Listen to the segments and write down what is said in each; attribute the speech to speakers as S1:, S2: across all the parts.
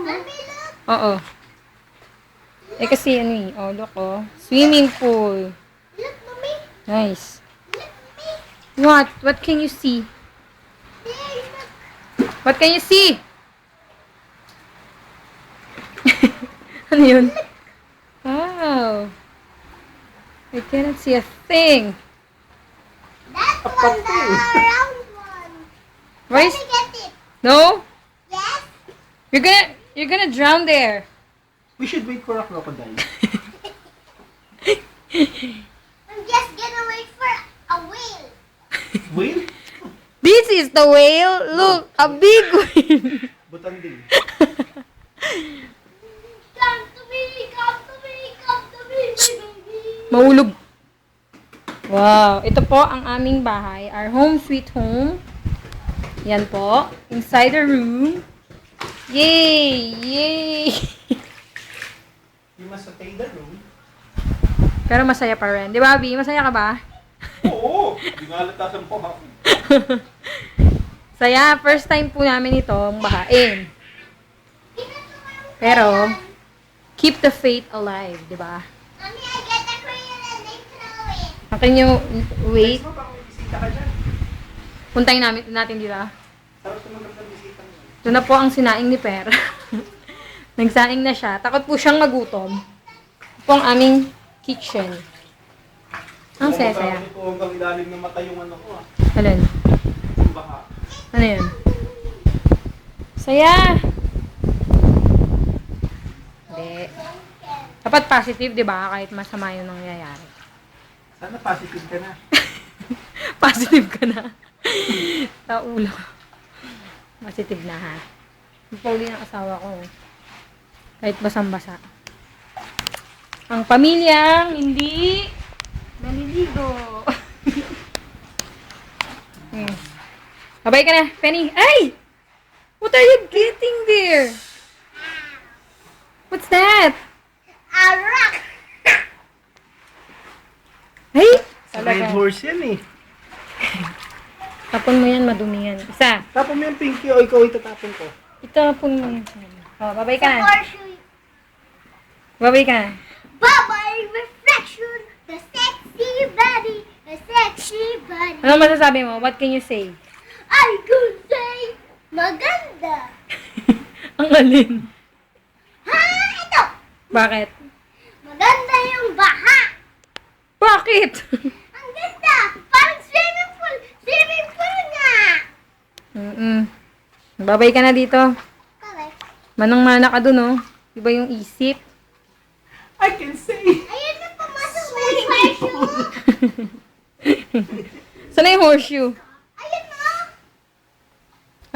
S1: mo.
S2: Oo. Eh kasi ano eh. Oh, look oh. Swimming pool.
S1: Look, mommy.
S2: Nice.
S1: Look, mommy.
S2: What? What can you see?
S1: There, look.
S2: What can you see? Ano yun? Wow. I cannot see a thing.
S1: That one, the round one.
S2: What
S1: Let
S2: is...
S1: me get it.
S2: No?
S1: Yes.
S2: You're gonna drown there.
S3: We should wait for a crocodile.
S1: I'm just gonna wait for a whale.
S3: Whale?
S2: This is the whale. Look, a big whale.
S3: Butanding.
S1: Come to me, come to me, come to me, my baby.
S2: Mahulog. Wow. Ito po ang aming bahay. Our home sweet home. Yan po. Inside the room. Yay! Yay!
S3: You must stay the room.
S2: Pero masaya pa rin. Di ba, Abby? Masaya ka ba?
S3: Oo! Hindi nga halata po ako.
S2: Saya. First time po namin itong bahain. Pero, keep the faith alive. Di ba?
S1: Mommy, I get the crayon and they throw it.
S2: Can you wait?
S3: Next mo, baka may bisita ka dyan.
S2: Puntayin natin dito.
S3: Sarap tumanggap ng bisita mo.
S2: Ito na po ang sinaing ni Per. Nagsaing na siya. Takot po siyang magutom. Ito po ang aming kitchen. Ang saya-saya.
S3: Ito hanggang ilalim ng mata yung ano ko ah.
S2: Alin?
S3: Yung baha.
S2: Ano yun? Saya! Hindi. Dapat positive, di ba? Kahit masama yung nangyayari.
S3: Sana positive ka na.
S2: Positive ka na. Sa ulo. Positive na ha. Pauli ng asawa ko. Kahit basang-basa. Ang pamilyang hindi naliligo. Babay ka na, Penny. Ay! What are you getting there? What's that?
S1: A rock.
S2: Ay!
S3: Sa red horse yan eh.
S2: Tapon mo yan, madumi yan. Isa.
S3: Tapon mo yung pinky o ikaw itatapon ko.
S2: Itapon mo yan. Oh, babay ka na.
S1: Horseshoe.
S2: Babay ka na.
S1: Bye-bye reflection. The sexy body. The sexy body.
S2: Ano masasabi mo? What can you say?
S1: I could say, maganda.
S2: Ang alin.
S1: Ha? Ito.
S2: Bakit?
S1: Maganda yung baha.
S2: Bakit?
S1: Ang ganda. Parang swimming pool. Swimming pool nga.
S2: Babay ka na dito.
S1: Correct.
S2: Manang-mana ka dun, oh. Iba yung isip.
S3: I can say.
S1: Ayun na pumasok na yung horseshoe.
S2: Sana yung horseshoe?
S1: Ayun na.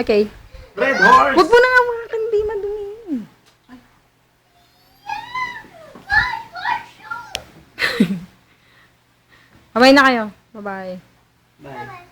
S2: Okay.
S3: Red horse!
S2: Huwag mo na nga mga kandi madumi.
S1: Ay, horseshoe.
S2: Babay na kayo. Bye-bye.
S3: Bye.
S1: Bye-bye.